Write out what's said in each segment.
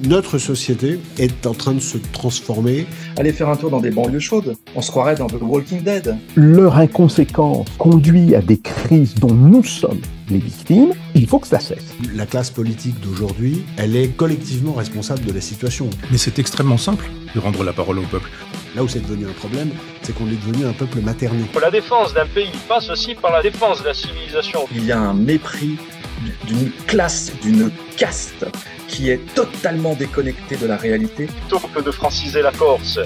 notre société est en train de se transformer. Allez faire un tour dans des banlieues chaudes, on se croirait dans The Walking Dead. Leur inconséquence conduit à des crises dont nous sommes les victimes, il faut que ça cesse. La classe politique d'aujourd'hui, elle est collectivement responsable de la situation. Mais c'est extrêmement simple de rendre la parole au peuple. Là où c'est devenu un problème, c'est qu'on est devenu un peuple materné. La défense d'un pays passe aussi par la défense de la civilisation. Il y a un mépris d'une classe, d'une caste qui est totalement déconnectée de la réalité. Plutôt que de franciser la Corse,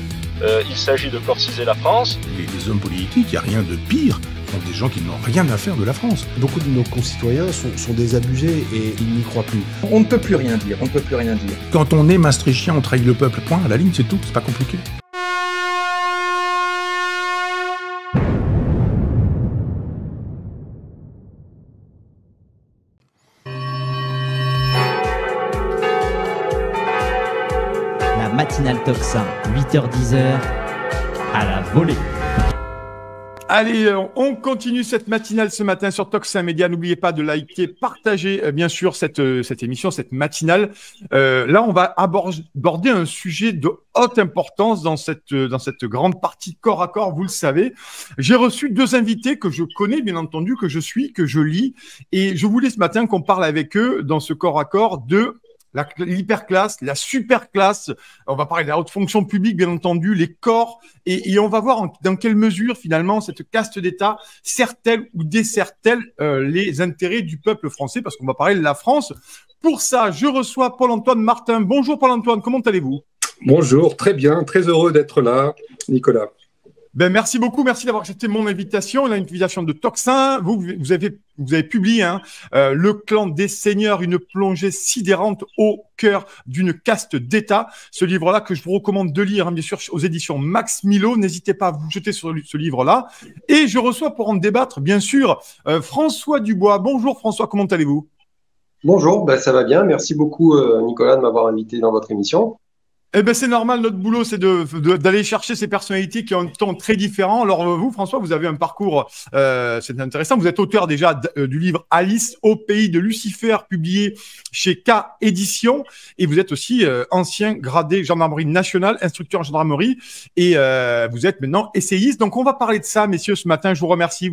il s'agit de corsiser la France. Les hommes politiques, il n'y a rien de pire. Ce sont des gens qui n'ont rien à faire de la France. Beaucoup de nos concitoyens sont désabusés et ils n'y croient plus. On ne peut plus rien dire, on ne peut plus rien dire. Quand on est maastrichtien, on trahit le peuple. Point, à la ligne, c'est tout, c'est pas compliqué. La matinale Tocsin, 8h-10h, à la volée. Allez, on continue cette matinale ce matin sur Tocsin Média. N'oubliez pas de liker, partager bien sûr cette émission, cette matinale. Là, on va aborder un sujet de haute importance dans cette grande partie corps à corps, vous le savez. J'ai reçu deux invités que je connais, bien entendu, que je suis, que je lis. Et je voulais ce matin qu'on parle avec eux dans ce corps à corps de l'hyperclasse, la superclasse. On va parler de la haute fonction publique, bien entendu, les corps, et on va voir dans quelle mesure, finalement, cette caste d'État sert-elle ou dessert-elle les intérêts du peuple français, parce qu'on va parler de la France. Pour ça, je reçois Paul-Antoine Martin. Bonjour Paul-Antoine, comment allez-vous? Bonjour, très bien, très heureux d'être là, Nicolas. Ben, merci beaucoup, merci d'avoir accepté mon invitation, l'invitation de Tocsin. Vous avez publié Le clan des seigneurs, une plongée sidérante au cœur d'une caste d'État. Ce livre-là que je vous recommande de lire, bien sûr, aux éditions Max Milo. N'hésitez pas à vous jeter sur ce livre-là. Et je reçois pour en débattre, bien sûr, François Dubois. Bonjour François, comment allez-vous? Bonjour, ça va bien. Merci beaucoup Nicolas de m'avoir invité dans votre émission. Eh ben c'est normal, notre boulot, c'est d'aller chercher ces personnalités qui ont un ton très différent. Alors vous, François, vous avez un parcours, c'est intéressant. Vous êtes auteur déjà du livre Alice au pays de Lucifer, publié chez K Éditions, et vous êtes aussi ancien gradé gendarmerie nationale, instructeur en gendarmerie, et vous êtes maintenant essayiste. Donc on va parler de ça, messieurs, ce matin. Je vous remercie.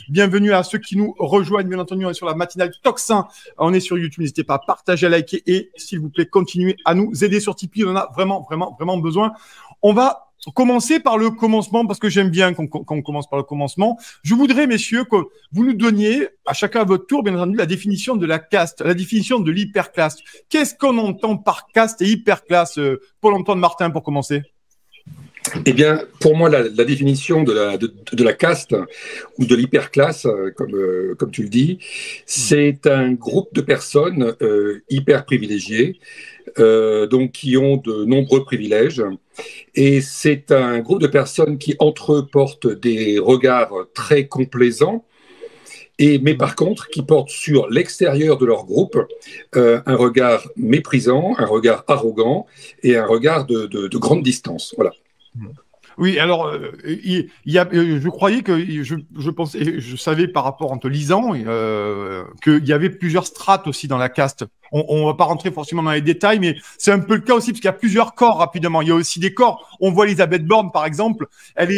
Bienvenue à ceux qui nous rejoignent. Bien entendu, on est sur la matinale Tocsin. On est sur YouTube. N'hésitez pas à partager, à liker, et s'il vous plaît, continuez à nous aider sur Tipeee. On en a vraiment besoin. On va commencer par le commencement, parce que j'aime bien qu'on commence par le commencement. Je voudrais, messieurs, que vous nous donniez, à chacun à votre tour, bien entendu, la définition de la caste, la définition de l'hyperclasse. Qu'est-ce qu'on entend par caste et hyperclasse? Paul-Antoine Martin, pour commencer. Eh bien, pour moi, la définition de la caste ou de l'hyperclasse, comme tu le dis, c'est un groupe de personnes hyper privilégiées, donc qui ont de nombreux privilèges. Et c'est un groupe de personnes qui, entre eux, portent des regards très complaisants, mais par contre, qui portent sur l'extérieur de leur groupe un regard méprisant, un regard arrogant et un regard de grande distance. Voilà. Oui, alors, je croyais que, je pensais, je savais par rapport en te lisant qu'il y avait plusieurs strates aussi dans la caste. On va pas rentrer forcément dans les détails, mais c'est un peu le cas aussi, parce qu'il y a plusieurs corps rapidement. Il y a aussi des corps. On voit Elisabeth Borne, par exemple. Elle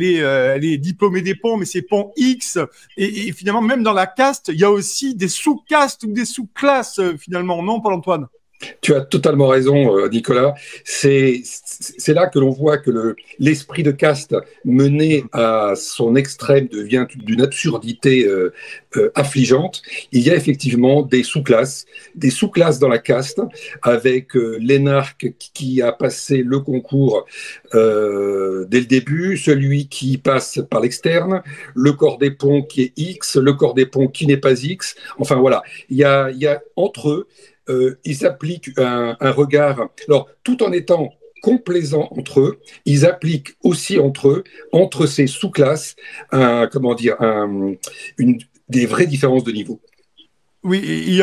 est diplômée des ponts, mais c'est pont X. Et finalement, même dans la caste, il y a aussi des sous-castes ou des sous-classes, finalement. Non, Paul-Antoine? Tu as totalement raison, Nicolas. C'est là que l'on voit que l'esprit de caste mené à son extrême devient d'une absurdité affligeante. Il y a effectivement des sous-classes dans la caste, avec l'énarque qui a passé le concours dès le début, celui qui passe par l'externe, le corps des ponts qui est X, le corps des ponts qui n'est pas X. Enfin voilà, il y a entre eux, ils appliquent un regard, alors tout en étant complaisants entre eux, ils appliquent aussi entre eux, entre ces sous-classes, des vraies différences de niveau. Oui,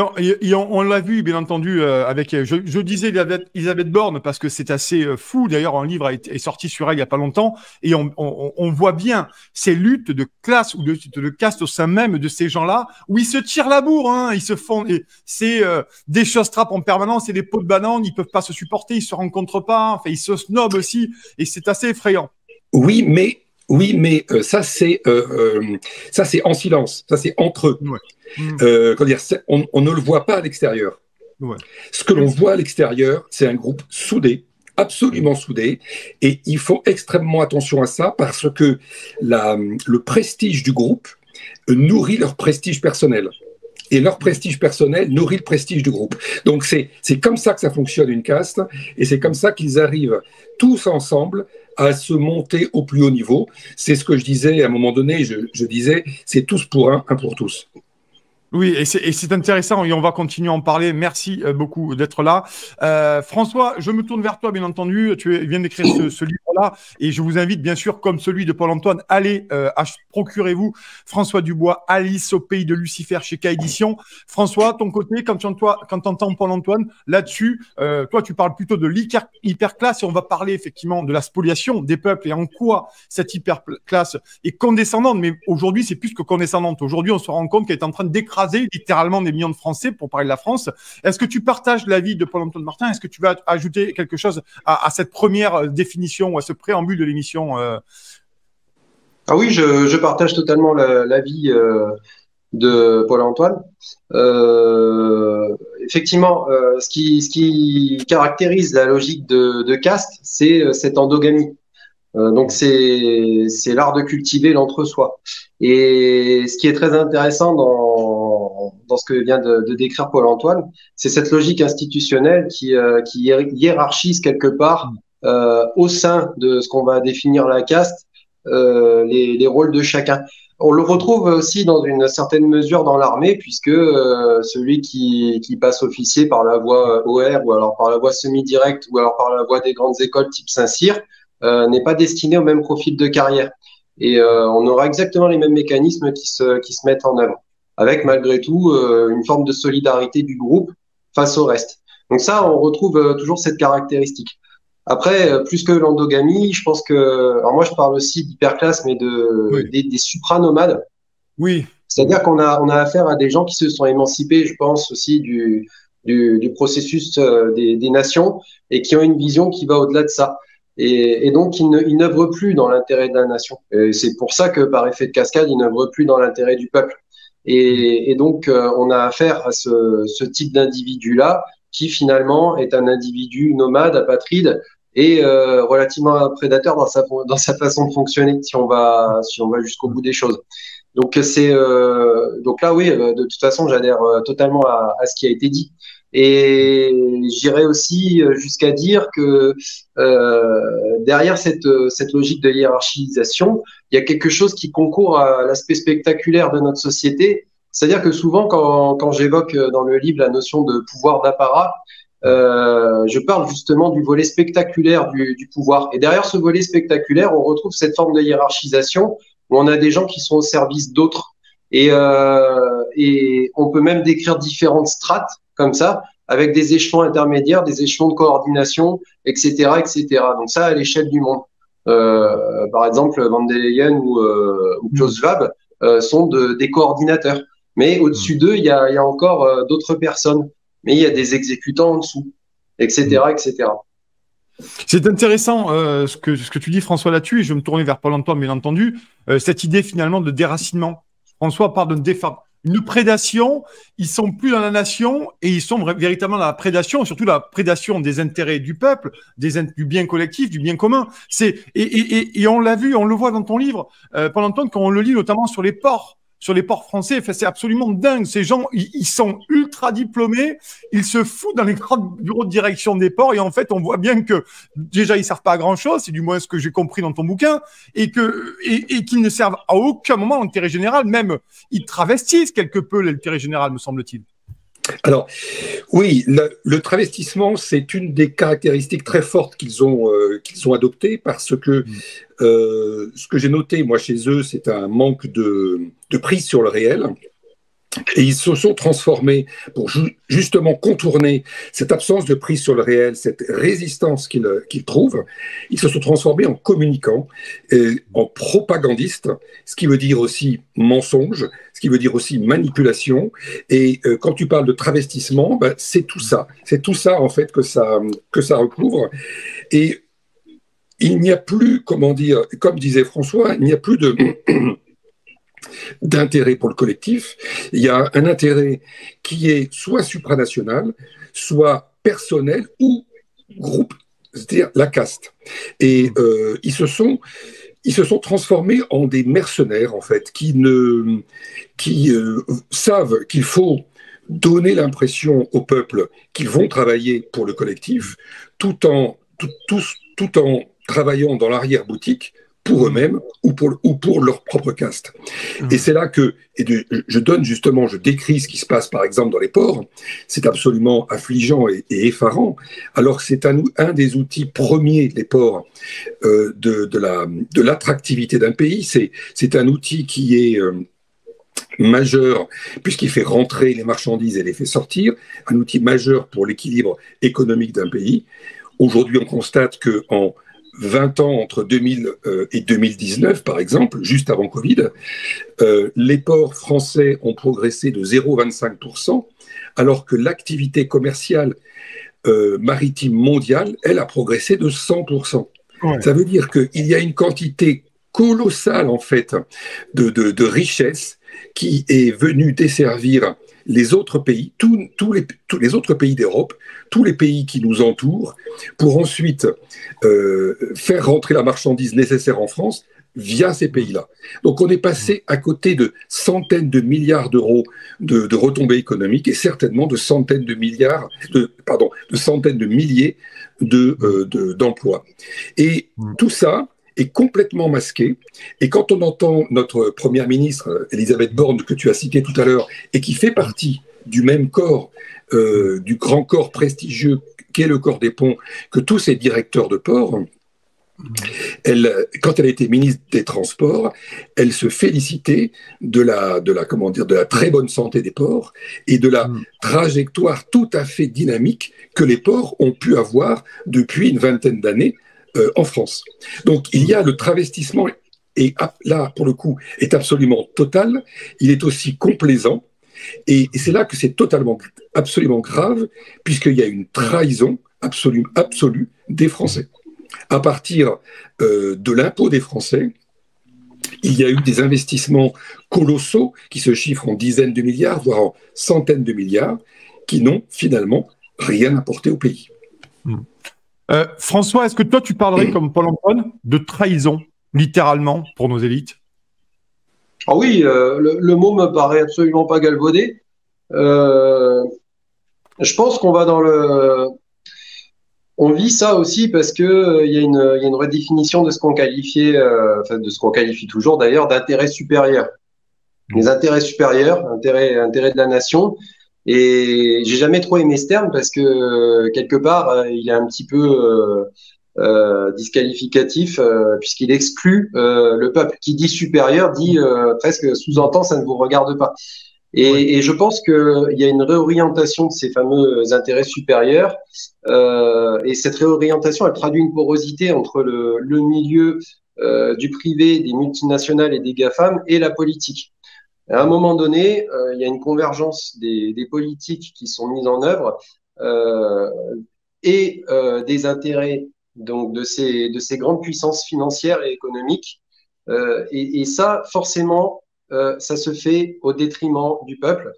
on l'a vu, bien entendu, avec, je disais Elisabeth Borne, parce que c'est assez fou. D'ailleurs, un livre est sorti sur elle il n'y a pas longtemps, et on voit bien ces luttes de classe ou de caste au sein même de ces gens-là, où ils se tirent la bourre, hein, ils se font, c'est des choses-trappes en permanence, et des pots de banane, ils peuvent pas se supporter, ils se rencontrent pas, enfin, ils se snobent aussi, et c'est assez effrayant. Oui, mais ça c'est en silence, ça c'est entre eux. Ouais. On ne le voit pas à l'extérieur. Ouais. Ce que l'on voit à l'extérieur, c'est un groupe soudé, absolument soudé, et il faut extrêmement attention à ça parce que le prestige du groupe nourrit leur prestige personnel. Et leur prestige personnel nourrit le prestige du groupe. Donc c'est comme ça que ça fonctionne une caste, et c'est comme ça qu'ils arrivent tous ensemble à se monter au plus haut niveau. C'est ce que je disais à un moment donné, je disais, c'est tous pour un pour tous. Oui, et c'est intéressant, et on va continuer à en parler. Merci beaucoup d'être là. François, je me tourne vers toi, bien entendu. Tu viens d'écrire ce livre-là, et je vous invite, bien sûr, comme celui de Paul-Antoine, allez, procurez-vous François Dubois, Alice au pays de Lucifer chez K-Édition. François, ton côté, quand tu entends Paul-Antoine, là-dessus, toi, tu parles plutôt de l'hyperclasse, et on va parler effectivement de la spoliation des peuples, et en quoi cette hyperclasse est condescendante. Mais aujourd'hui, c'est plus que condescendante. Aujourd'hui, on se rend compte qu'elle est en train d'écraser littéralement des millions de Français, pour parler de la France. Est-ce que tu partages l'avis de Paul-Antoine Martin? Est-ce que tu vas ajouter quelque chose à cette première définition ou à ce préambule de l'émission? Ah oui, je partage totalement l'avis de Paul-Antoine. Effectivement, ce qui caractérise la logique de caste, c'est cette endogamie. Donc c'est l'art de cultiver l'entre-soi. Et ce qui est très intéressant dans ce que vient de décrire Paul-Antoine, c'est cette logique institutionnelle qui hiérarchise quelque part au sein de ce qu'on va définir la caste, les rôles de chacun. On le retrouve aussi dans une certaine mesure dans l'armée, puisque celui qui passe officier par la voie OR, ou alors par la voie semi-directe, ou alors par la voie des grandes écoles type Saint-Cyr, n'est pas destiné au même profil de carrière. Et on aura exactement les mêmes mécanismes qui se mettent en œuvre, avec malgré tout une forme de solidarité du groupe face au reste. Donc ça, on retrouve toujours cette caractéristique. Après, plus que l'endogamie, je pense que... Alors moi, je parle aussi d'hyperclasse, mais des supranomades. Oui. C'est-à-dire qu'on a affaire à des gens qui se sont émancipés, je pense aussi, du processus des nations, et qui ont une vision qui va au-delà de ça. Et donc, ils n'œuvrent plus dans l'intérêt de la nation. Et c'est pour ça que, par effet de cascade, ils n'œuvrent plus dans l'intérêt du peuple. Et donc, on a affaire à ce type d'individu-là, qui finalement est un individu nomade, apatride, et relativement prédateur dans sa façon de fonctionner, si on va jusqu'au bout des choses. Donc donc là, oui, de toute façon, j'adhère totalement à ce qui a été dit. Et j'irais aussi jusqu'à dire que derrière cette logique de hiérarchisation, il y a quelque chose qui concourt à l'aspect spectaculaire de notre société. C'est-à-dire que souvent, quand j'évoque dans le livre la notion de pouvoir d'apparat, je parle justement du volet spectaculaire du pouvoir. Et derrière ce volet spectaculaire, on retrouve cette forme de hiérarchisation où on a des gens qui sont au service d'autres. Et on peut même décrire différentes strates comme ça, avec des échelons intermédiaires, des échelons de coordination, etc., etc. Donc ça, à l'échelle du monde. Par exemple, Van der Leyen ou Klaus Schwab sont des coordinateurs. Mais au-dessus d'eux, il y a encore d'autres personnes. Mais il y a des exécutants en dessous, etc., etc. C'est intéressant ce que tu dis, François, là-dessus, et je vais me tourner vers Paul-Antoine, bien entendu, cette idée finalement de déracinement. François parle une prédation, ils sont plus dans la nation, et ils sont véritablement dans la prédation, surtout la prédation des intérêts du peuple, du bien collectif, du bien commun. Et on l'a vu, on le voit dans ton livre, Paul-Antoine, quand on le lit notamment sur les ports français, enfin, c'est absolument dingue. Ces gens, ils sont ultra diplômés, ils se foutent dans les grands bureaux de direction des ports, et en fait, on voit bien que déjà, ils servent pas à grand chose, c'est du moins ce que j'ai compris dans ton bouquin, et qu'ils ne servent à aucun moment l'intérêt général, même ils travestissent quelque peu l'intérêt général, me semble-t-il. Alors, oui, le travestissement, c'est une des caractéristiques très fortes qu'ils ont adoptées, parce que ce que j'ai noté, moi, chez eux, c'est un manque de prise sur le réel. Et ils se sont transformés pour justement contourner cette absence de prise sur le réel, cette résistance qu'ils trouvent. Ils se sont transformés en communicants, en propagandistes, ce qui veut dire aussi mensonge, ce qui veut dire aussi manipulation. Et quand tu parles de travestissement, ben, c'est tout ça. C'est tout ça, en fait, que ça recouvre. Et il n'y a plus, comment dire, comme disait François, il n'y a plus d'intérêt pour le collectif. Il y a un intérêt qui est soit supranational, soit personnel ou groupe, c'est-à-dire la caste. Et ils se sont transformés en des mercenaires, en fait, qui savent qu'il faut donner l'impression au peuple qu'ils vont travailler pour le collectif, tout en travaillant dans l'arrière-boutique pour eux-mêmes ou pour leur propre caste. Et c'est là que je décris ce qui se passe par exemple dans les ports. C'est absolument affligeant et effarant, alors que c'est un des outils premiers, les ports, de l'attractivité d'un pays. C'est un outil qui est majeur, puisqu'il fait rentrer les marchandises et les fait sortir, un outil majeur pour l'équilibre économique d'un pays. Aujourd'hui, on constate qu'en 20 ans, entre 2000 et 2019, par exemple, juste avant Covid, les ports français ont progressé de 0,25%, alors que l'activité commerciale maritime mondiale, elle a progressé de 100%. Ouais. Ça veut dire qu'il y a une quantité colossale, en fait, de richesses qui est venue desservir les autres pays, tous les autres pays d'Europe, tous les pays qui nous entourent, pour ensuite faire rentrer la marchandise nécessaire en France via ces pays-là. Donc on est passé à côté de centaines de milliards d'euros de retombées économiques et certainement de centaines de milliers d'emplois. Et tout ça est complètement masqué. Et quand on entend notre première ministre, Elisabeth Borne, que tu as citée tout à l'heure, et qui fait partie du même corps, du grand corps prestigieux qu'est le corps des ponts, que tous ces directeurs de port, quand elle a été ministre des Transports, elle se félicitait de la très bonne santé des ports et de la trajectoire tout à fait dynamique que les ports ont pu avoir depuis une vingtaine d'années en France. Donc il y a le travestissement, et là pour le coup est absolument total. Il est aussi complaisant, et c'est là que c'est absolument grave, puisqu'il y a une trahison absolue des Français. À partir de l'impôt des Français, il y a eu des investissements colossaux qui se chiffrent en dizaines de milliards, voire en centaines de milliards, qui n'ont finalement rien apporté au pays. François, est-ce que toi, tu parlerais comme Paul-Antoine de trahison, littéralement, pour nos élites? Ah oui, le mot me paraît absolument pas galvaudé. Je pense qu'on va dans le... On vit ça aussi parce que il y a une redéfinition de ce qu'on qualifiait, de ce qu'on qualifie toujours d'ailleurs, d'intérêt supérieur. Les intérêts supérieurs, intérêt de la nation. Et j'ai jamais trop aimé ce terme parce que quelque part, il est un petit peu disqualificatif puisqu'il exclut le peuple. Qui dit supérieur dit presque sous-entend ça ne vous regarde pas. Et je pense qu'il y a une réorientation de ces fameux intérêts supérieurs et cette réorientation, elle traduit une porosité entre le milieu du privé, des multinationales et des GAFAM et la politique. À un moment donné, il y a une convergence des politiques qui sont mises en œuvre et des intérêts donc de ces grandes puissances financières et économiques. Et ça, forcément, ça se fait au détriment du peuple.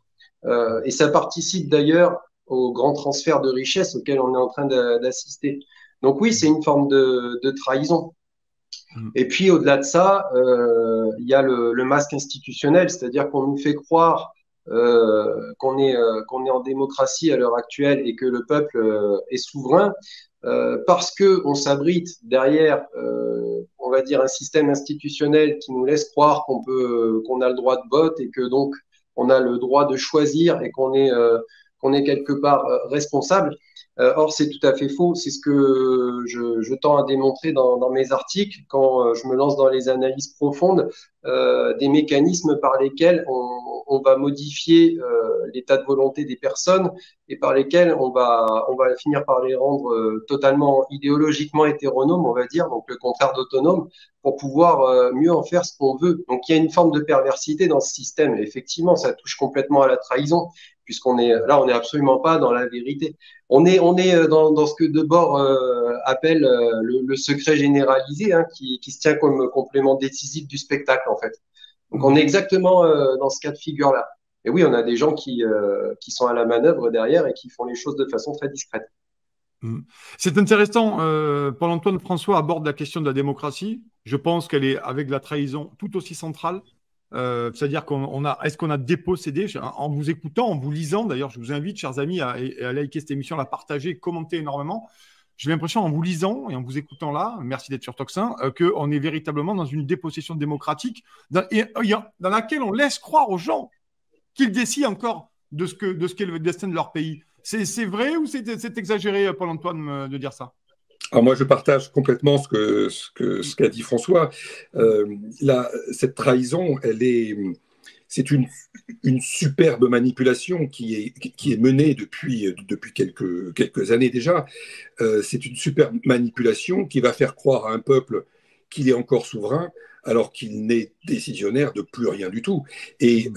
Et ça participe d'ailleurs au grand transfert de richesses auquel on est en train d'assister. Donc oui, c'est une forme de trahison. Et puis au-delà de ça, il y a le masque institutionnel, c'est-à-dire qu'on nous fait croire qu'on est en démocratie à l'heure actuelle et que le peuple est souverain parce que on s'abrite derrière, on va dire, un système institutionnel qui nous laisse croire qu'on a le droit de vote et que donc on a le droit de choisir et qu'on est quelque part responsable. Or, c'est tout à fait faux. C'est ce que je tends à démontrer dans mes articles quand je me lance dans les analyses profondes des mécanismes par lesquels on on va modifier l'état de volonté des personnes et par lesquelles on va finir par les rendre totalement idéologiquement hétéronomes, on va dire, donc le contraire d'autonome, pour pouvoir mieux en faire ce qu'on veut. Donc il y a une forme de perversité dans ce système. Et effectivement, ça touche complètement à la trahison, puisqu'on est là, on n'est absolument pas dans la vérité. On est dans ce que Debord appelle le secret généralisé, hein, qui se tient comme complément décisif du spectacle, en fait. Donc on est exactement dans ce cas de figure-là. Et oui, on a des gens qui sont à la manœuvre derrière et qui font les choses de façon très discrète. C'est intéressant. Paul-Antoine François aborde la question de la démocratie. Je pense qu'elle est, avec la trahison, tout aussi centrale. C'est-à-dire est-ce qu'on a dépossédé, en vous écoutant, en vous lisant, d'ailleurs, je vous invite, chers amis, à liker cette émission, à la partager, commenter énormément. J'ai l'impression, en vous lisant et en vous écoutant là, merci d'être sur Toxin, qu'on est véritablement dans une dépossession démocratique dans laquelle on laisse croire aux gens qu'ils décident encore de ce qu'est le destin de leur pays. C'est vrai ou c'est exagéré, Paul-Antoine, de dire ça? Alors moi, je partage complètement ce qu'a dit François. Cette trahison, c'est une superbe manipulation qui est menée depuis quelques années déjà. C'est une superbe manipulation qui va faire croire à un peuple qu'il est encore souverain, alors qu'il n'est décisionnaire de plus rien du tout. Et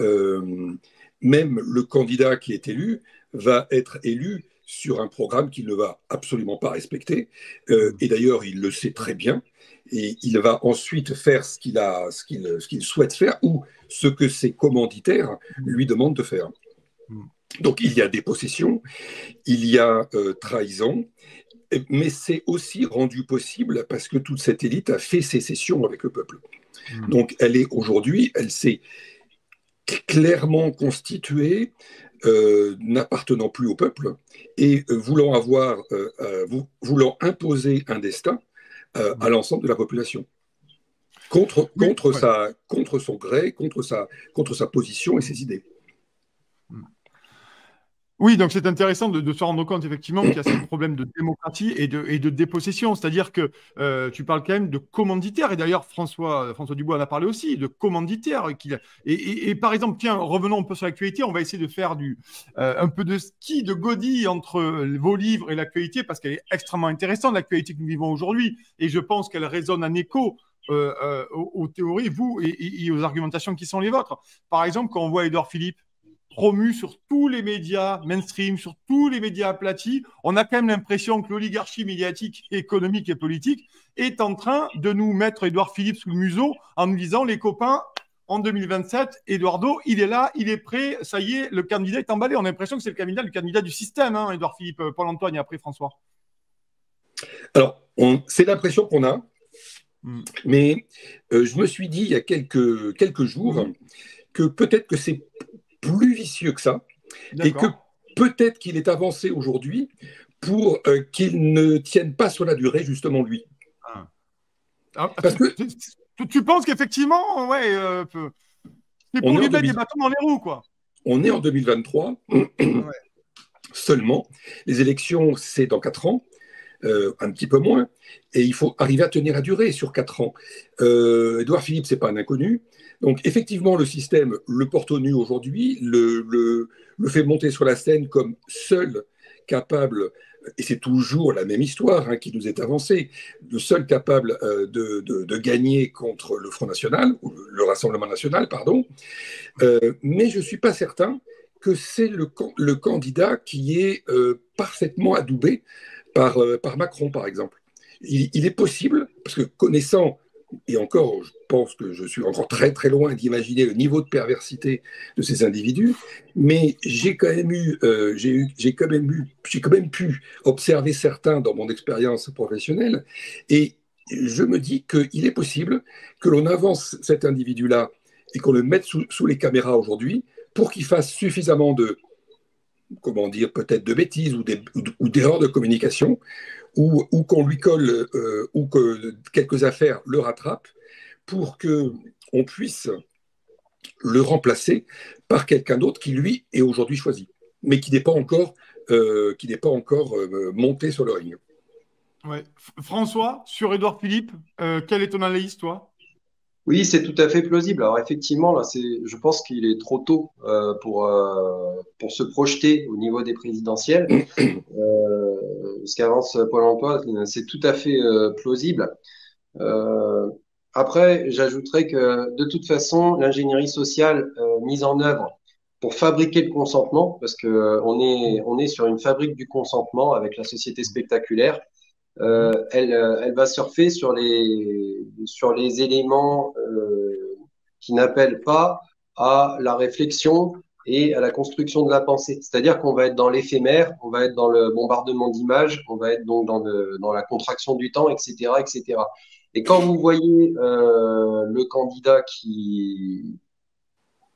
même le candidat qui est élu va être élu sur un programme qu'il ne va absolument pas respecter. Et d'ailleurs, il le sait très bien. Et il va ensuite faire ce qu'il souhaite faire ou ce que ses commanditaires lui demandent de faire. Donc, il y a dépossession, il y a trahison, mais c'est aussi rendu possible parce que toute cette élite a fait sécession avec le peuple. Donc, elle s'est clairement constituée, n'appartenant plus au peuple et voulant imposer un destin à l'ensemble de la population contre son gré, contre sa position et ses idées. Oui, donc c'est intéressant de se rendre compte effectivement qu'il y a ce problème de démocratie et de dépossession. C'est-à-dire que tu parles quand même de commanditaires. Et d'ailleurs, François Dubois en a parlé aussi, de commanditaires. Et par exemple, tiens, revenons un peu sur l'actualité. On va essayer de faire un peu de ski, de godille entre vos livres et l'actualité, parce qu'elle est extrêmement intéressante, l'actualité que nous vivons aujourd'hui. Et je pense qu'elle résonne en écho aux théories, vous, et aux argumentations qui sont les vôtres. Par exemple, quand on voit Édouard Philippe promu sur tous les médias mainstream, sur tous les médias aplatis, on a quand même l'impression que l'oligarchie médiatique, économique et politique est en train de nous mettre Édouard Philippe sous le museau en nous disant, les copains, en 2027, Eduardo, il est là, il est prêt, ça y est, le candidat est emballé. On a l'impression que c'est le candidat du système, hein, Édouard Philippe, Paul-Antoine et après François. Alors, c'est l'impression qu'on a, mais je me suis dit il y a quelques jours que peut-être que c'est plus vicieux que ça, et que peut-être qu'il est avancé aujourd'hui pour qu'il ne tienne pas sur la durée, justement, lui. Parce que tu penses qu'effectivement, c'est pour lui mettre des bâtons dans les roues, quoi. On est en 2023, seulement. Les élections, c'est dans 4 ans. Un petit peu moins, et il faut arriver à tenir la durée sur 4 ans. Édouard Philippe, c'est pas un inconnu. Donc effectivement, le système le porte au nu aujourd'hui, le fait monter sur la scène comme seul capable, et c'est toujours la même histoire qui nous est avancée, le seul capable de gagner contre le Front National, ou le Rassemblement National, pardon. Mais je ne suis pas certain que c'est le candidat qui est parfaitement adoubé par Macron, par exemple. Il est possible, parce que connaissant, et encore, je pense que je suis encore très très loin d'imaginer le niveau de perversité de ces individus, mais j'ai quand même pu observer certains dans mon expérience professionnelle, et je me dis qu'il est possible que l'on avance cet individu-là et qu'on le mette sous les caméras aujourd'hui pour qu'il fasse suffisamment comment dire, peut-être de bêtises ou d'erreurs de communication, ou qu'on lui colle, ou que quelques affaires le rattrapent, pour qu'on puisse le remplacer par quelqu'un d'autre qui, lui, est aujourd'hui choisi, mais qui n'est pas encore, monté sur le ring. Ouais. François, sur Édouard Philippe, quelle est ton analyse, toi ? Oui, c'est tout à fait plausible. Alors effectivement, là, je pense qu'il est trop tôt pour se projeter au niveau des présidentielles. Ce qu'avance Pôle-emploi, c'est tout à fait plausible. Euh, Après, j'ajouterais que de toute façon, l'ingénierie sociale mise en œuvre pour fabriquer le consentement, parce que on est sur une fabrique du consentement avec la société spectaculaire. Elle va surfer sur les éléments qui n'appellent pas à la réflexion et à la construction de la pensée. C'est-à-dire qu'on va être dans l'éphémère, on va être dans le bombardement d'images, on va être donc dans la contraction du temps, etc., etc. Et quand vous voyez le candidat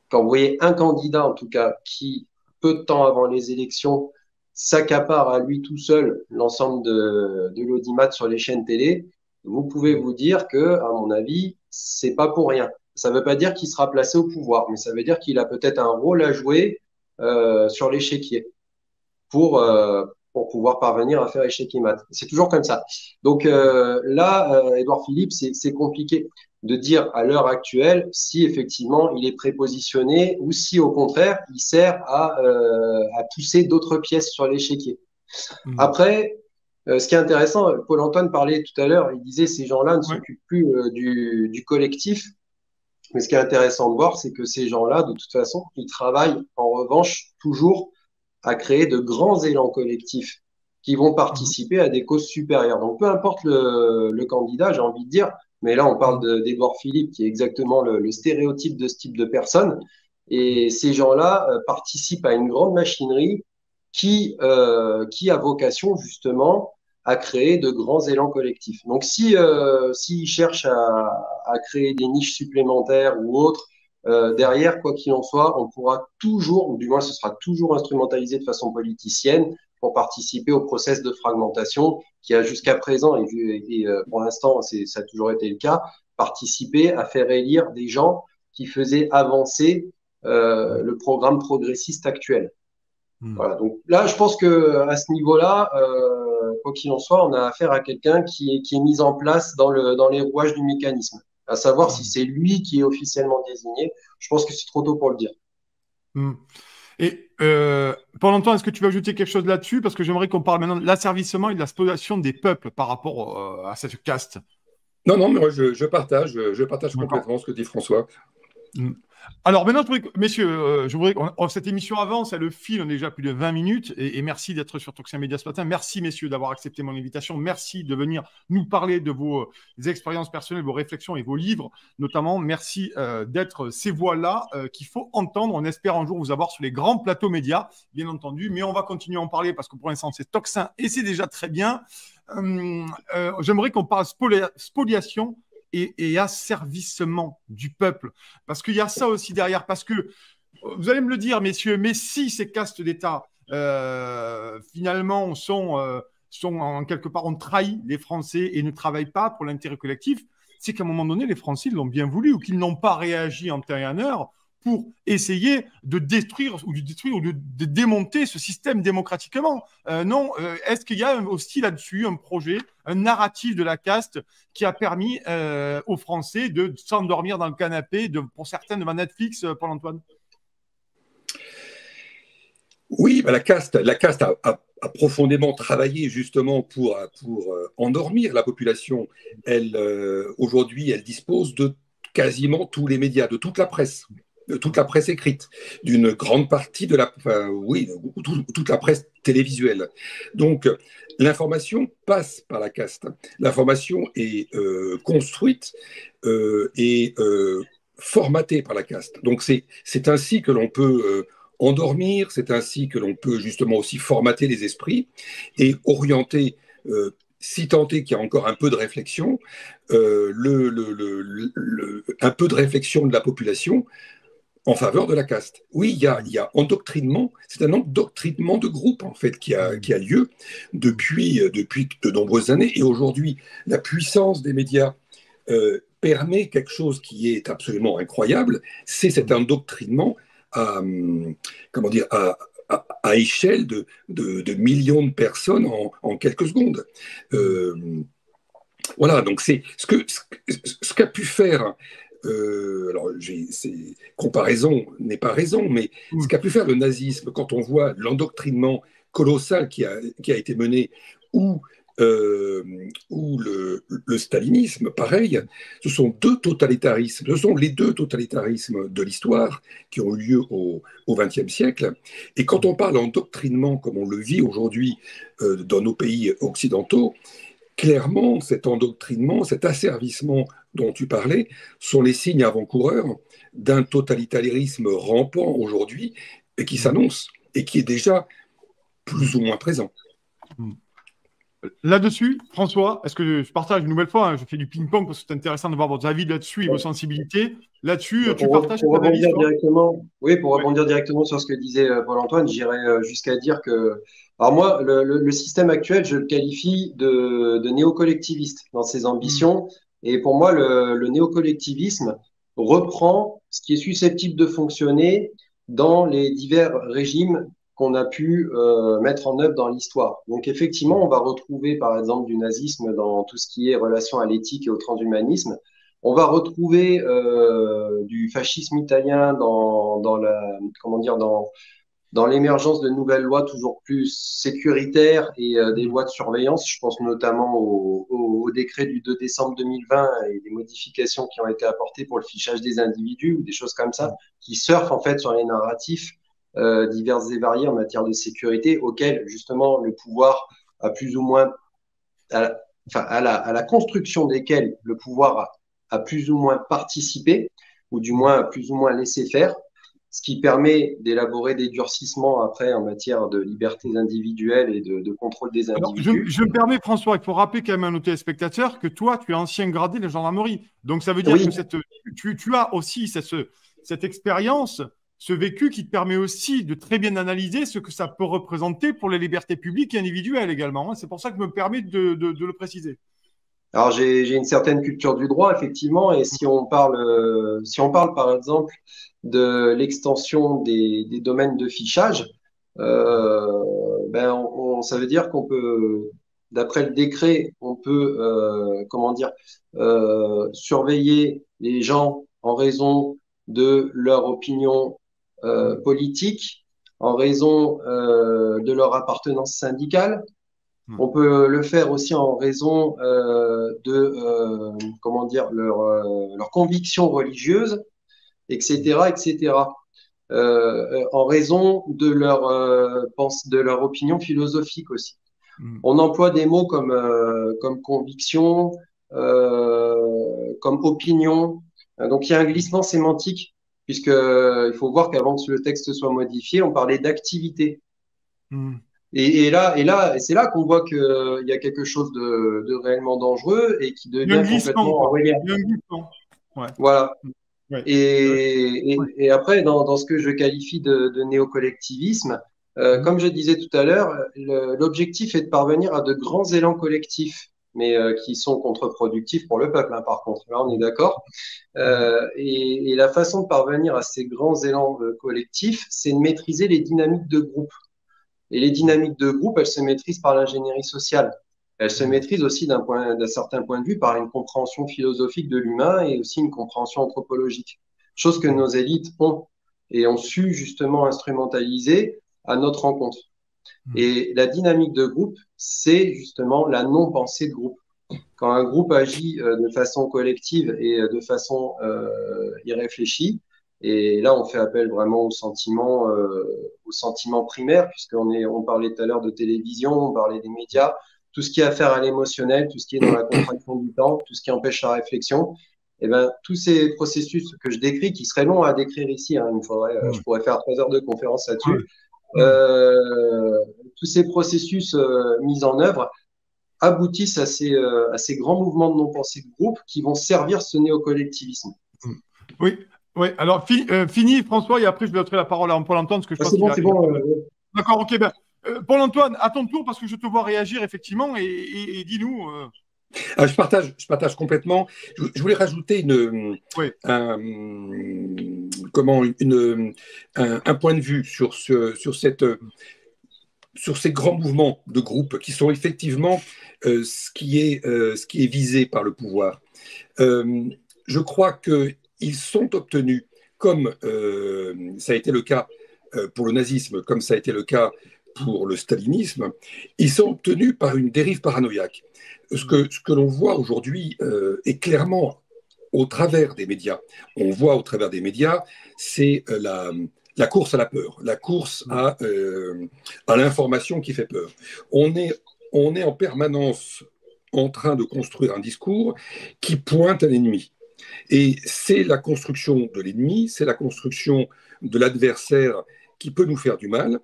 quand vous voyez un candidat en tout cas qui, peu de temps avant les élections, s'accapare à lui tout seul l'ensemble de l'audimat sur les chaînes télé, vous pouvez vous dire que, à mon avis, c'est pas pour rien. Ça ne veut pas dire qu'il sera placé au pouvoir, mais ça veut dire qu'il a peut-être un rôle à jouer sur l'échiquier pour pouvoir parvenir à faire échec et mat. C'est toujours comme ça. Donc là, Édouard Philippe, c'est compliqué de dire à l'heure actuelle si effectivement il est prépositionné ou si au contraire il sert à pousser d'autres pièces sur l'échiquier. Après, ce qui est intéressant, Paul-Antoine parlait tout à l'heure, il disait ces gens-là ne s'occupent plus du collectif. Mais ce qui est intéressant de voir, c'est que ces gens-là, de toute façon, ils travaillent en revanche toujours à créer de grands élans collectifs qui vont participer à des causes supérieures. Donc, peu importe le candidat, j'ai envie de dire, mais là, on parle d'Édouard Philippe, qui est exactement le stéréotype de ce type de personne. Et ces gens-là participent à une grande machinerie qui a vocation, justement, à créer de grands élans collectifs. Donc, s'ils cherchent à créer des niches supplémentaires ou autres, derrière, quoi qu'il en soit, on pourra toujours, ou du moins ce sera toujours instrumentalisé de façon politicienne pour participer au process de fragmentation qui a jusqu'à présent, et pour l'instant ça a toujours été le cas, participé à faire élire des gens qui faisaient avancer le programme progressiste actuel. Voilà, donc là, je pense que à ce niveau-là, quoi qu'il en soit, on a affaire à quelqu'un qui est mis en place dans les rouages du mécanisme. À savoir si c'est lui qui est officiellement désigné, je pense que c'est trop tôt pour le dire. Et Paul-Antoine, est-ce que tu veux ajouter quelque chose là-dessus? Parce que j'aimerais qu'on parle maintenant de l'asservissement et de la spoliation des peuples par rapport à cette caste. Non, mais je partage complètement ce que dit François. Alors maintenant, messieurs, je voudrais cette émission avance, elle file, on est déjà plus de 20 minutes, et merci d'être sur Toxin Média ce matin. Merci, messieurs, d'avoir accepté mon invitation. Merci de venir nous parler de vos expériences personnelles, vos réflexions et vos livres, notamment. Merci d'être ces voix-là qu'il faut entendre. On espère un jour vous avoir sur les grands plateaux médias, bien entendu, mais on va continuer à en parler parce que pour l'instant, c'est Toxin et c'est déjà très bien. J'aimerais qu'on parle spoliation et asservissement du peuple. Parce qu'il y a ça aussi derrière. Parce que, vous allez me le dire, messieurs, mais si ces castes d'État, finalement, sont en quelque part, on trahit les Français et ne travaillent pas pour l'intérêt collectif, c'est qu'à un moment donné, les Français l'ont bien voulu ou qu'ils n'ont pas réagi en temps et en heure pour essayer de détruire ou de démonter ce système démocratiquement. Non, est-ce qu'il y a aussi là-dessus un projet, un narratif de la caste qui a permis aux Français de s'endormir dans le canapé, pour certains devant Netflix, Paul-Antoine? Oui, la caste a profondément travaillé justement pour endormir la population. Aujourd'hui, elle dispose de quasiment tous les médias, de toute la presse écrite, d'une grande partie de toute la presse télévisuelle. Donc, l'information passe par la caste. L'information est construite et formatée par la caste. Donc, c'est ainsi que l'on peut endormir, c'est ainsi que l'on peut justement aussi formater les esprits et orienter si tant est qu'il y a encore un peu de réflexion, un peu de réflexion de la population en faveur de la caste. Oui, il y a endoctrinement, c'est un endoctrinement de groupe en fait qui a lieu depuis de nombreuses années, et aujourd'hui la puissance des médias permet quelque chose qui est absolument incroyable, c'est cet endoctrinement à échelle de millions de personnes en quelques secondes. Voilà, donc c'est ce qu'a pu faire alors, comparaison n'est pas raison, mais ce qu'a pu faire le nazisme, quand on voit l'endoctrinement colossal qui a été mené, ou le stalinisme, pareil, ce sont deux totalitarismes, ce sont les deux totalitarismes de l'histoire qui ont eu lieu au XXe siècle. Et quand on parle endoctrinement, comme on le vit aujourd'hui dans nos pays occidentaux, clairement, cet endoctrinement, cet asservissement dont tu parlais, sont les signes avant-coureurs d'un totalitarisme rampant aujourd'hui et qui s'annonce et qui est déjà plus ou moins présent. Là-dessus, François, est-ce que je partage une nouvelle fois, hein, je fais du ping-pong parce que c'est intéressant de voir votre avis là-dessus et vos sensibilités. Là-dessus, tu partages pour ton avis, rebondir directement, oui, pour rebondir directement sur ce que disait Paul-Antoine, j'irais jusqu'à dire que, alors moi, le système actuel, je le qualifie de néocollectiviste dans ses ambitions. Et pour moi, le néocollectivisme reprend ce qui est susceptible de fonctionner dans les divers régimes qu'on a pu mettre en œuvre dans l'histoire. Donc effectivement, on va retrouver par exemple du nazisme dans tout ce qui est relation à l'éthique et au transhumanisme. On va retrouver du fascisme italien dans l'émergence de nouvelles lois toujours plus sécuritaires et des lois de surveillance. Je pense notamment au décret du 2 décembre 2020 et des modifications qui ont été apportées pour le fichage des individus ou des choses comme ça, qui surfent en fait sur les narratifs diverses et variées en matière de sécurité, auxquelles justement le pouvoir a plus ou moins, à la construction desquelles le pouvoir a plus ou moins participé, ou du moins a plus ou moins laissé faire, ce qui permet d'élaborer des durcissements après en matière de libertés individuelles et de contrôle des individus. Alors, je me permets, François, il faut rappeler quand même à nos téléspectateurs que toi, tu es ancien gradé de la gendarmerie. Donc, ça veut dire que tu as aussi cette expérience, ce vécu qui te permet aussi de très bien analyser ce que ça peut représenter pour les libertés publiques et individuelles également. C'est pour ça que je me permets de le préciser. Alors, j'ai une certaine culture du droit, effectivement, et si on parle par exemple de l'extension des domaines de fichage, ça veut dire qu'on peut, d'après le décret, on peut, surveiller les gens en raison de leur opinion politique, en raison de leur appartenance syndicale. On peut le faire aussi en raison leur conviction religieuse, etc., etc. En raison de leur opinion philosophique aussi. On emploie des mots comme conviction, comme opinion. Donc il y a un glissement sémantique, puisqu'il faut voir qu'avant que le texte soit modifié, on parlait d'activité. Et c'est là qu'on voit qu'il y a quelque chose de réellement dangereux et qui devient complètement orwellien. Voilà. Ouais. Et après, dans ce que je qualifie de néocollectivisme, comme je disais tout à l'heure, l'objectif est de parvenir à de grands élans collectifs, mais qui sont contre-productifs pour le peuple, hein, par contre. Là, on est d'accord. Et la façon de parvenir à ces grands élans collectifs, c'est de maîtriser les dynamiques de groupe. Et les dynamiques de groupe, elles se maîtrisent par l'ingénierie sociale. Elles se maîtrisent aussi d'un certain point de vue par une compréhension philosophique de l'humain et aussi une compréhension anthropologique. Chose que nos élites ont et ont su justement instrumentaliser à notre rencontre. Et la dynamique de groupe, c'est justement la non-pensée de groupe. Quand un groupe agit de façon collective et de façon irréfléchie, et là, on fait appel vraiment au sentiment primaire, puisqu'on parlait tout à l'heure de télévision, on parlait des médias, tout ce qui a affaire à l'émotionnel, tout ce qui est dans la contraction du temps, tout ce qui empêche la réflexion. Et ben, tous ces processus que je décris, qui seraient longs à décrire ici, hein, je pourrais faire 3 heures de conférence là-dessus, tous ces processus mis en œuvre aboutissent à ces grands mouvements de non-pensée de groupe qui vont servir ce néocollectivisme. Oui. Oui, alors fini François, et après je donnerai la parole à Paul-Antoine, parce que je pense c'est bon. D'accord, ok. Paul-Antoine, à ton tour, parce que je te vois réagir effectivement, et dis-nous. Je partage complètement. Je voulais rajouter un point de vue sur ces grands mouvements de groupe qui sont effectivement ce qui est visé par le pouvoir. Je crois que ils sont obtenus, comme ça a été le cas pour le nazisme, comme ça a été le cas pour le stalinisme, ils sont obtenus par une dérive paranoïaque. Ce que l'on voit aujourd'hui est clairement au travers des médias. On voit au travers des médias, c'est la course à la peur, la course à l'information qui fait peur. On est en permanence en train de construire un discours qui pointe un ennemi. Et c'est la construction de l'ennemi, c'est la construction de l'adversaire qui peut nous faire du mal.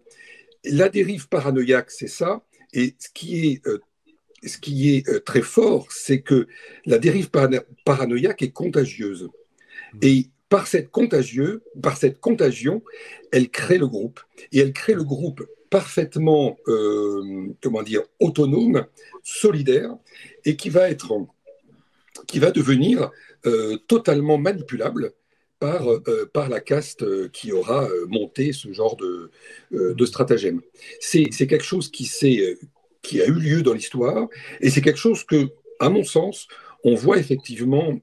La dérive paranoïaque, c'est ça. Et ce qui est très fort, c'est que la dérive paranoïaque est contagieuse. Et par cette contagion, elle crée le groupe. Et elle crée le groupe parfaitement, autonome, solidaire, et qui va devenir totalement manipulable par la caste qui aura monté ce genre de stratagème. C'est quelque chose qui a eu lieu dans l'histoire, et c'est quelque chose que, à mon sens, on voit effectivement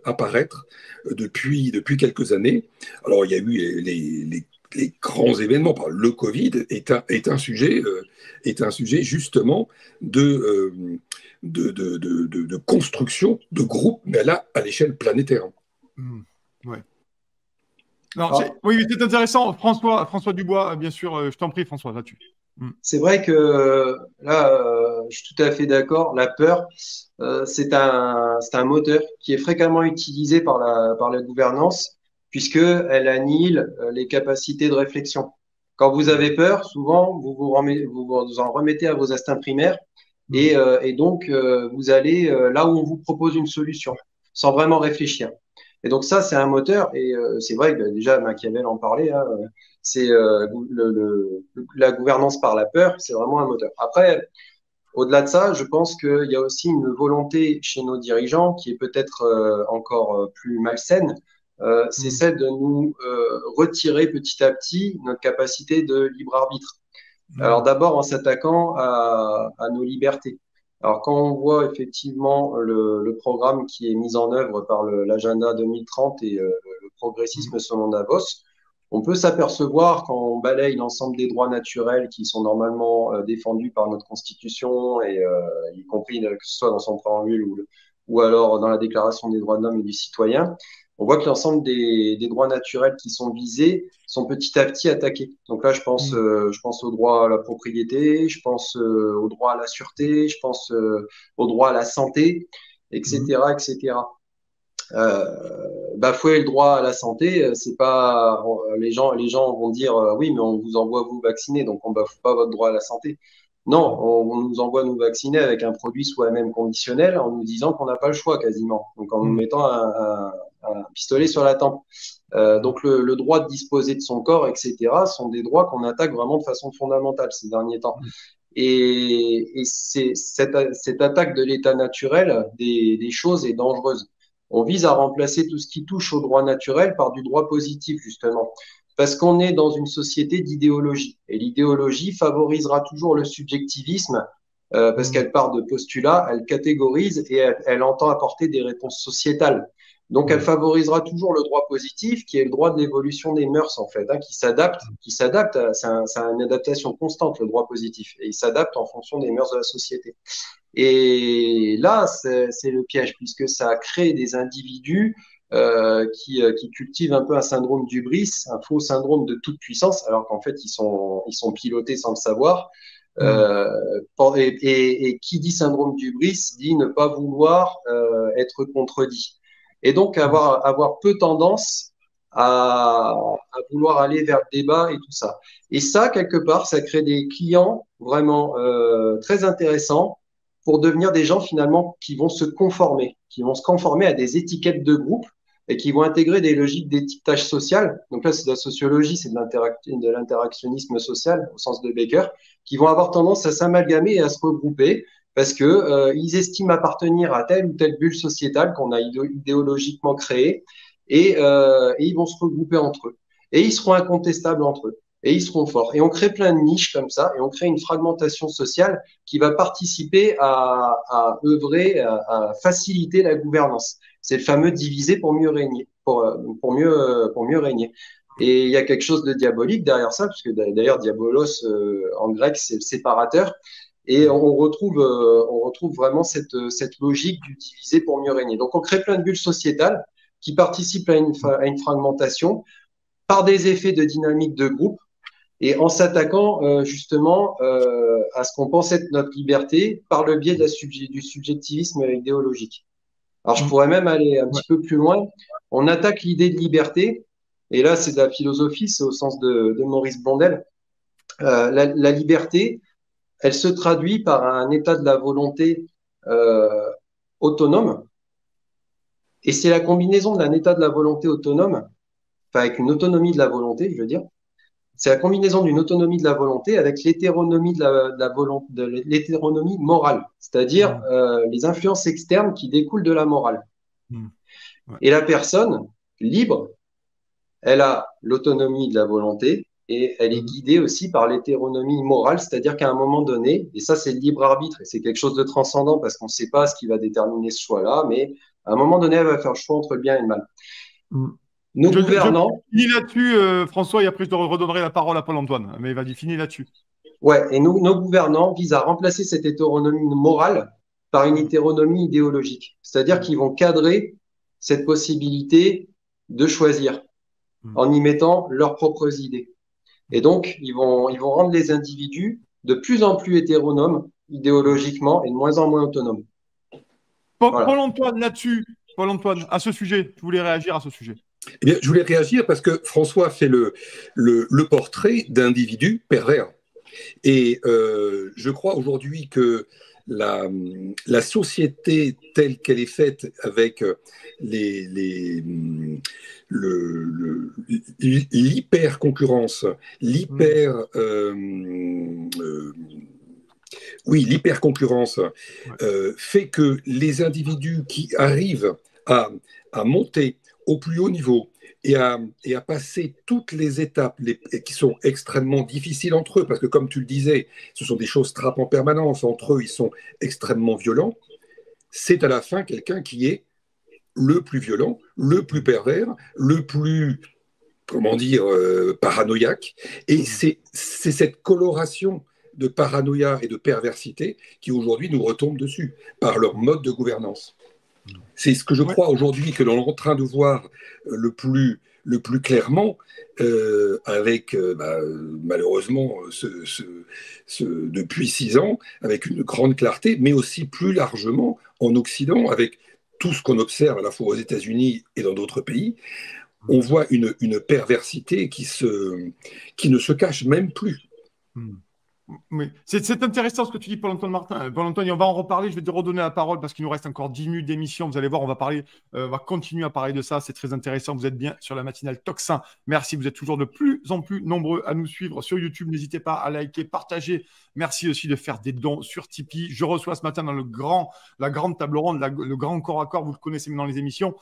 apparaître depuis quelques années. Alors, il y a eu les grands événements. Le Covid est un sujet justement de construction de groupes, mais là, à l'échelle planétaire. Ouais. Non, oui, c'est intéressant. François Dubois, bien sûr, je t'en prie, François, là-dessus. C'est vrai que là, je suis tout à fait d'accord. La peur, c'est un moteur qui est fréquemment utilisé par la gouvernance, puisqu'elle annihile les capacités de réflexion. Quand vous avez peur, souvent, vous vous en remettez à vos instincts primaires, et donc vous allez là où on vous propose une solution, sans vraiment réfléchir. Et donc ça, c'est un moteur, et c'est vrai que déjà Machiavel en parlait, hein, c'est la gouvernance par la peur, c'est vraiment un moteur. Après, au-delà de ça, je pense qu'il y a aussi une volonté chez nos dirigeants qui est peut-être encore plus malsaine, c'est celle de nous retirer petit à petit notre capacité de libre arbitre. Alors d'abord en s'attaquant à nos libertés. Alors, quand on voit effectivement le programme qui est mis en œuvre par l'agenda 2030 et le progressisme selon Davos, on peut s'apercevoir quand on balaye l'ensemble des droits naturels qui sont normalement défendus par notre Constitution, et y compris que ce soit dans son préambule ou alors dans la Déclaration des droits de l'homme et du citoyen, on voit que l'ensemble des droits naturels qui sont visés sont petit à petit attaqués. Donc là, je pense au droit à la propriété, je pense au droit à la sûreté, je pense au droit à la santé, etc., etc. Bafouer le droit à la santé, c'est pas les gens vont dire oui, mais on vous envoie vous vacciner, donc on bafoue pas votre droit à la santé. Non, on nous envoie nous vacciner avec un produit soi-même conditionnel en nous disant qu'on n'a pas le choix quasiment, donc en nous mettant un pistolet sur la tempe. Donc le droit de disposer de son corps, etc., sont des droits qu'on attaque vraiment de façon fondamentale ces derniers temps. Et cette attaque de l'état naturel des choses est dangereuse. On vise à remplacer tout ce qui touche au droit naturel par du droit positif, justement. Parce qu'on est dans une société d'idéologie. Et l'idéologie favorisera toujours le subjectivisme, parce qu'elle part de postulats, elle catégorise et elle entend apporter des réponses sociétales. Donc, elle favorisera toujours le droit positif, qui est le droit de l'évolution des mœurs, en fait, hein, qui s'adapte. C'est une adaptation constante, le droit positif. Et il s'adapte en fonction des mœurs de la société. Et là, c'est le piège, puisque ça a créé des individus qui cultivent un peu un syndrome d'hubris, un faux syndrome de toute puissance, alors qu'en fait, ils sont pilotés sans le savoir. Et qui dit syndrome d'hubris dit ne pas vouloir être contredit. Et donc avoir peu tendance à vouloir aller vers le débat et tout ça. Et ça, quelque part, ça crée des clients vraiment très intéressants pour devenir des gens finalement qui vont se conformer à des étiquettes de groupe et qui vont intégrer des logiques d'étiquetage social. Donc là, c'est de la sociologie, c'est de l'interactionnisme social au sens de Becker, qui vont avoir tendance à s'amalgamer et à se regrouper parce que ils estiment appartenir à telle ou telle bulle sociétale qu'on a idéologiquement créée, et ils vont se regrouper entre eux. Et ils seront incontestables entre eux. Et ils seront forts. Et on crée plein de niches comme ça, et on crée une fragmentation sociale qui va participer à œuvrer, à faciliter la gouvernance. C'est le fameux diviser pour mieux régner. pour mieux régner. Et il y a quelque chose de diabolique derrière ça, puisque d'ailleurs diabolos en grec c'est le séparateur. Et on retrouve vraiment cette logique du diviser pour mieux régner. Donc on crée plein de bulles sociétales qui participent à une fragmentation par des effets de dynamique de groupe et en s'attaquant justement à ce qu'on pense être notre liberté par le biais du subjectivisme idéologique. Alors je pourrais même aller un petit peu plus loin. On attaque l'idée de liberté, et là c'est de la philosophie, c'est au sens de Maurice Blondel. La liberté, elle se traduit par un état de la volonté autonome, et c'est la combinaison d'un état de la volonté autonome, enfin avec une autonomie de la volonté, je veux dire, c'est la combinaison d'une autonomie de la volonté avec l'hétéronomie de l'hétéronomie morale, c'est-à-dire les influences externes qui découlent de la morale. Ouais. Et la personne libre, elle a l'autonomie de la volonté et elle est guidée aussi par l'hétéronomie morale, c'est-à-dire qu'à un moment donné, et ça c'est le libre arbitre, et c'est quelque chose de transcendant parce qu'on ne sait pas ce qui va déterminer ce choix-là, mais à un moment donné, elle va faire le choix entre le bien et le mal. Nos gouvernants. Je finis là-dessus, François, et après je te redonnerai la parole à Paul-Antoine. Mais vas-y, finis là-dessus. Ouais, et nos gouvernants visent à remplacer cette hétéronomie morale par une hétéronomie idéologique. C'est-à-dire qu'ils vont cadrer cette possibilité de choisir en y mettant leurs propres idées. Et donc, ils vont rendre les individus de plus en plus hétéronomes idéologiquement et de moins en moins autonomes. Paul-Antoine, là-dessus, Paul-Antoine, à ce sujet, tu voulais réagir à ce sujet? Eh bien, je voulais réagir parce que François fait le portrait d'individus pervers. Et je crois aujourd'hui que la société telle qu'elle est faite avec l'hyper-concurrence, l'hyper-concurrence fait que les individus qui arrivent à monter au plus haut niveau et à passer toutes les étapes qui sont extrêmement difficiles entre eux, parce que comme tu le disais, ce sont des choses trappes en permanence, entre eux ils sont extrêmement violents, c'est à la fin quelqu'un qui est le plus violent, le plus pervers, le plus, paranoïaque, et c'est cette coloration de paranoïa et de perversité qui aujourd'hui nous retombe dessus par leur mode de gouvernance. C'est ce que je crois aujourd'hui que l'on est en train de voir le plus clairement avec malheureusement depuis 6 ans avec une grande clarté, mais aussi plus largement en Occident avec tout ce qu'on observe à la fois aux États-Unis et dans d'autres pays. On voit une perversité qui ne se cache même plus. Oui, c'est intéressant ce que tu dis, Paul-Antoine Martin. Paul-Antoine, on va en reparler. Je vais te redonner la parole parce qu'il nous reste encore 10 minutes d'émission. Vous allez voir, on va continuer à parler de ça. C'est très intéressant. Vous êtes bien sur la matinale Tocsin. Merci. Vous êtes toujours de plus en plus nombreux à nous suivre sur YouTube. N'hésitez pas à liker, partager. Merci aussi de faire des dons sur Tipeee. Je reçois ce matin dans la grande table ronde, le grand corps à corps. Vous le connaissez dans les émissions.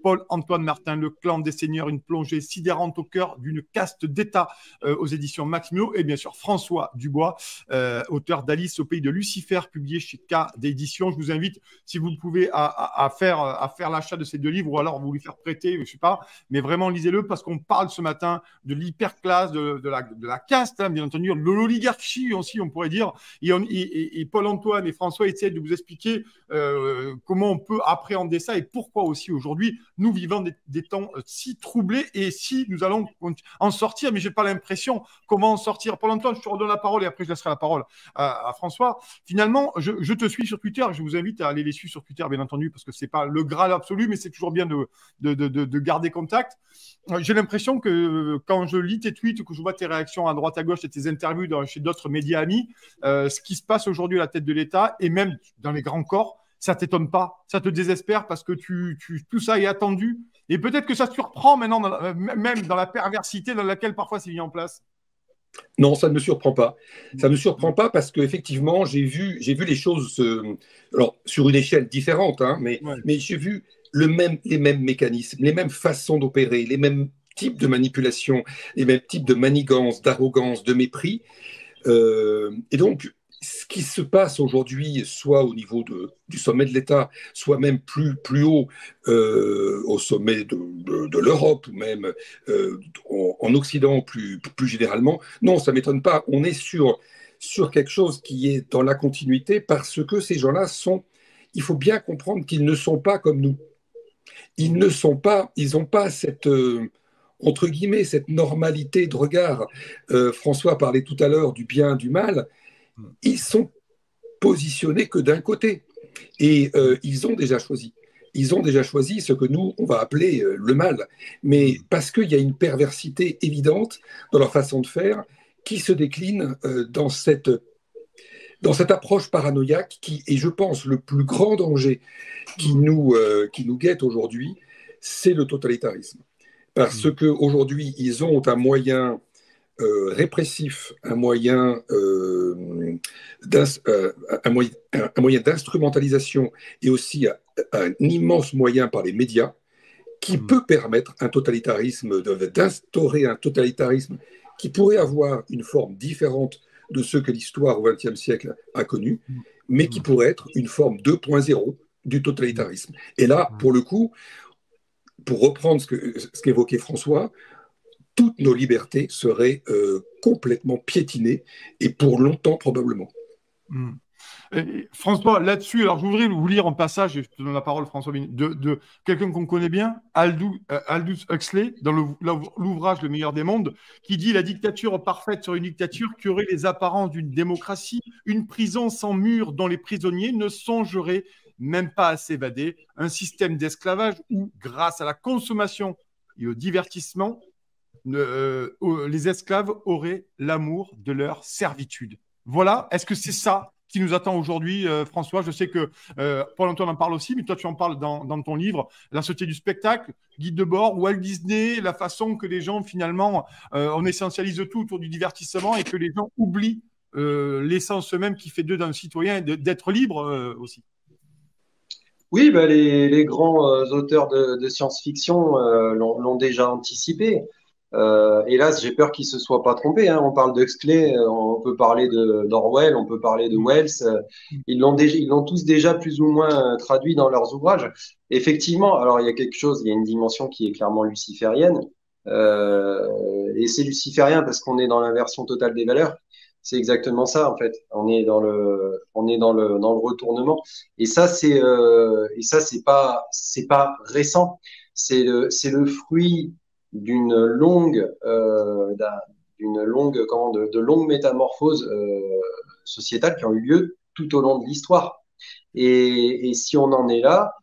Paul-Antoine Martin, le clan des seigneurs, une plongée sidérante au cœur d'une caste d'État aux éditions Maximio. Et bien sûr, François Dubois, auteur d'Alice au pays de Lucifer, publié chez K d'édition. Je vous invite, si vous le pouvez, à faire l'achat de ces 2 livres ou alors vous les faire prêter, je ne sais pas, mais vraiment lisez-le parce qu'on parle ce matin de l'hyperclasse, de la caste, hein, bien entendu, de l'oligarchie aussi, on pourrait dire. Et Paul-Antoine et François essaient de vous expliquer comment on peut appréhender ça et pourquoi aussi aujourd'hui nous vivons des temps si troublés et si nous allons en sortir, mais je n'ai pas l'impression comment en sortir. Paul-Antoine, je te redonne la parole et après je laisserai la parole à François. Finalement, je te suis sur Twitter, je vous invite à aller les suivre sur Twitter, bien entendu, parce que ce n'est pas le Graal absolu, mais c'est toujours bien de garder contact. J'ai l'impression que quand je lis tes tweets, que je vois tes réactions à droite à gauche et tes interviews chez d'autres médias amis, ce qui se passe aujourd'hui à la tête de l'État et même dans les grands corps, ça ne t'étonne pas, ça te désespère parce que tout ça est attendu et peut-être que ça te surprend maintenant, même dans la perversité dans laquelle parfois c'est mis en place. Non, ça ne me surprend pas. Ça ne me surprend pas parce qu'effectivement, j'ai vu les choses alors, sur une échelle différente, hein, mais j'ai vu les mêmes mécanismes, les mêmes façons d'opérer, les mêmes types de manipulation, les mêmes types de manigance, d'arrogance, de mépris. Et donc, ce qui se passe aujourd'hui, soit au niveau du sommet de l'État, soit même plus haut, au sommet de l'Europe, ou même en Occident plus généralement, non, ça ne m'étonne pas. On est sur quelque chose qui est dans la continuité parce que ces gens-là il faut bien comprendre qu'ils ne sont pas comme nous. Ils n'ont pas cette, entre guillemets, cette normalité de regard. François parlait tout à l'heure du bien, du mal. Ils sont positionnés que d'un côté. Et ils ont déjà choisi. Ils ont déjà choisi ce que nous, on va appeler le mal. Mais parce qu'il y a une perversité évidente dans leur façon de faire qui se décline dans cette approche paranoïaque qui est, je pense, le plus grand danger qui nous guette aujourd'hui, c'est le totalitarisme. Parce qu'aujourd'hui, ils ont un moyen répressif, un moyen d'instrumentalisation et aussi un immense moyen par les médias qui peut permettre d'instaurer un totalitarisme qui pourrait avoir une forme différente de ce que l'histoire au XXe siècle a connu, mais qui pourrait être une forme 2.0 du totalitarisme. Et là, pour le coup, pour reprendre ce qu'évoquait François, toutes nos libertés seraient complètement piétinées, et pour longtemps probablement. Et François, là-dessus, alors je voudrais vous lire un passage, et je te donne la parole, François, de quelqu'un qu'on connaît bien, Aldous Huxley, dans l'ouvrage Le meilleur des mondes, qui dit: la dictature parfaite serait une dictature qui aurait les apparences d'une démocratie, une prison sans murs dont les prisonniers ne songeraient même pas à s'évader, un système d'esclavage où, grâce à la consommation et au divertissement, les esclaves auraient l'amour de leur servitude. Voilà, est-ce que c'est ça qui nous attend aujourd'hui, François? Je sais que Paul-Antoine en parle aussi, mais toi tu en parles dans ton livre, La Société du spectacle, Guide de bord, Walt Disney, la façon que les gens finalement, on essentialise tout autour du divertissement et que les gens oublient l'essence même qui fait d'eux d'un citoyen, d'être libre aussi. Oui, bah, les grands auteurs de science-fiction l'ont déjà anticipé. Hélas, j'ai peur qu'ils se soient pas trompés, hein. On parle d'Huxley, on peut parler d'Orwell, on peut parler de Wells. Ils l'ont tous déjà plus ou moins traduit dans leurs ouvrages. Effectivement, alors il y a une dimension qui est clairement luciférienne. Et c'est luciférien parce qu'on est dans l'inversion totale des valeurs. C'est exactement ça, en fait. On est dans le retournement. Et ça, c'est pas récent. C'est le fruit d'une longue métamorphoses sociétales qui ont eu lieu tout au long de l'histoire. Et si on en est là,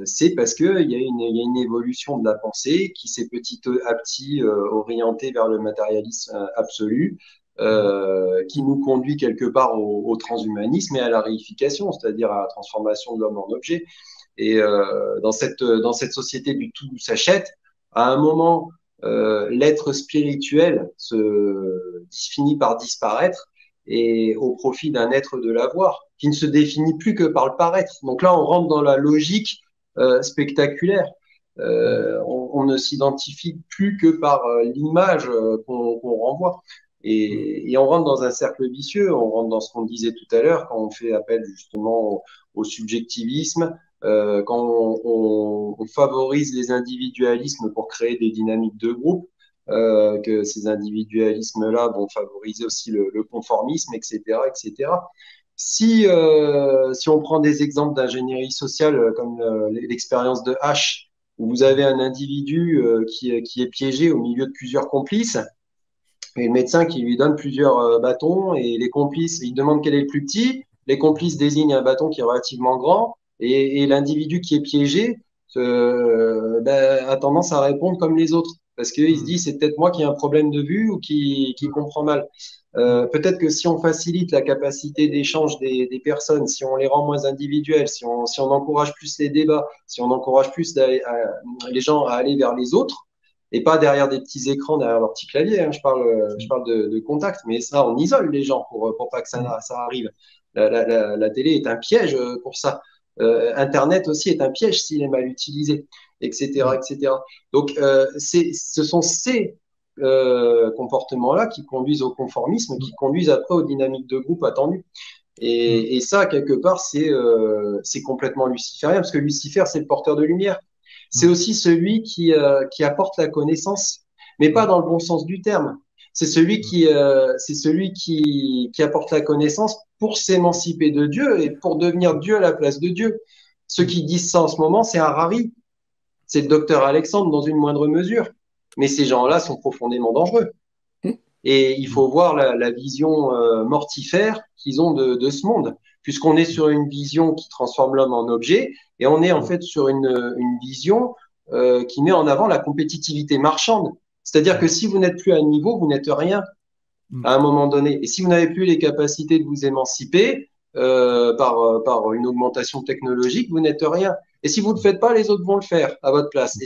c'est parce que il y a une évolution de la pensée qui s'est petit à petit orientée vers le matérialisme absolu, qui nous conduit quelque part au transhumanisme et à la réification, c'est-à-dire à la transformation de l'homme en objet. Et dans cette société du tout s'achète, à un moment, l'être spirituel finit par disparaître et au profit d'un être de l'avoir qui ne se définit plus que par le paraître. Donc là, on rentre dans la logique spectaculaire. On ne s'identifie plus que par l'image qu'on renvoie. Et on rentre dans un cercle vicieux, on rentre dans ce qu'on disait tout à l'heure quand on fait appel justement au subjectivisme, quand on favorise les individualismes pour créer des dynamiques de groupe, que ces individualismes-là vont favoriser aussi le conformisme, etc., etc. Si on prend des exemples d'ingénierie sociale comme l'expérience de H, où vous avez un individu qui est piégé au milieu de plusieurs complices, et le médecin qui lui donne plusieurs bâtons, et les complices, il demande quel est le plus petit, les complices désignent un bâton qui est relativement grand, et l'individu qui est piégé a tendance à répondre comme les autres, parce qu'il se dit c'est peut-être moi qui ai un problème de vue ou qui comprend mal. Peut-être que si on facilite la capacité d'échange des personnes, si on les rend moins individuelles, si on encourage plus les débats, si on encourage plus les gens à aller vers les autres, et pas derrière des petits écrans, derrière leur petit clavier, hein, je parle de contact, mais ça, on isole les gens pour pas que ça arrive. La télé est un piège pour ça. Internet aussi est un piège s'il est mal utilisé, etc., etc. Donc, ce sont ces comportements-là qui conduisent au conformisme, qui conduisent après aux dynamiques de groupe attendues. Et ça, quelque part, c'est complètement luciférien, parce que Lucifer, c'est le porteur de lumière. C'est aussi celui qui apporte la connaissance, mais pas dans le bon sens du terme. C'est celui qui apporte la connaissance pour s'émanciper de Dieu et pour devenir Dieu à la place de Dieu. Ceux qui disent ça en ce moment, c'est Harari. C'est le docteur Alexandre dans une moindre mesure. Mais ces gens-là sont profondément dangereux. Et il faut voir la vision mortifère qu'ils ont de ce monde, puisqu'on est sur une vision qui transforme l'homme en objet, et on est en fait sur une vision qui met en avant la compétitivité marchande. C'est-à-dire que si vous n'êtes plus à niveau, vous n'êtes rien à un moment donné. Et si vous n'avez plus les capacités de vous émanciper par une augmentation technologique, vous n'êtes rien. Et si vous ne le faites pas, les autres vont le faire à votre place. Et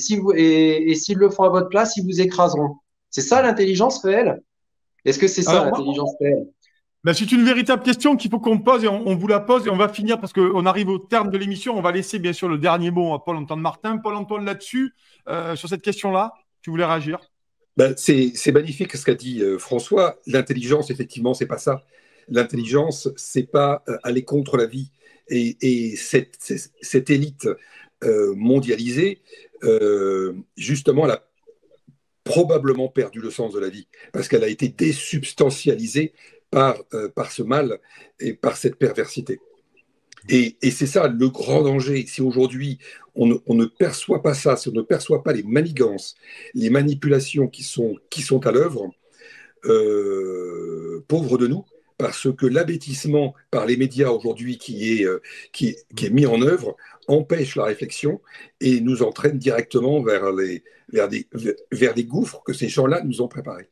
s'ils le font à votre place, ils vous écraseront. C'est ça l'intelligence réelle? Est-ce que c'est ça l'intelligence réelle? Ben, c'est une véritable question qu'il faut qu'on pose et on vous la pose et on va finir parce qu'on arrive au terme de l'émission. On va laisser bien sûr le dernier mot à Paul-Antoine Martin. Paul-Antoine, là-dessus, sur cette question-là, tu voulais réagir? Ben, c'est magnifique ce qu'a dit François. L'intelligence, effectivement, c'est pas ça. L'intelligence, c'est pas aller contre la vie. Et cette élite mondialisée, justement, elle a probablement perdu le sens de la vie parce qu'elle a été désubstantialisée par ce mal et par cette perversité. Et c'est ça le grand danger. Si aujourd'hui on ne perçoit pas ça, si on ne perçoit pas les manigances, les manipulations qui sont à l'œuvre, pauvre de nous, parce que l'abêtissement par les médias aujourd'hui qui est mis en œuvre empêche la réflexion et nous entraîne directement vers des gouffres que ces gens-là nous ont préparés.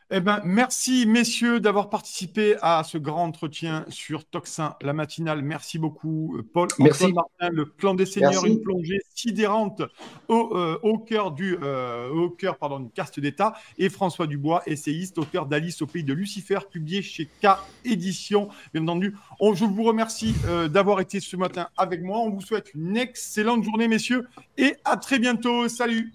Eh ben, merci, messieurs, d'avoir participé à ce grand entretien sur Tocsin, la matinale. Merci beaucoup, Paul-Antoine Martin, le clan des seigneurs, une plongée sidérante au cœur d'une caste d'État, et François Dubois, essayiste, auteur d'Alice au pays de Lucifer, publié chez K Éditions. Bien entendu, je vous remercie d'avoir été ce matin avec moi. On vous souhaite une excellente journée, messieurs, et à très bientôt. Salut!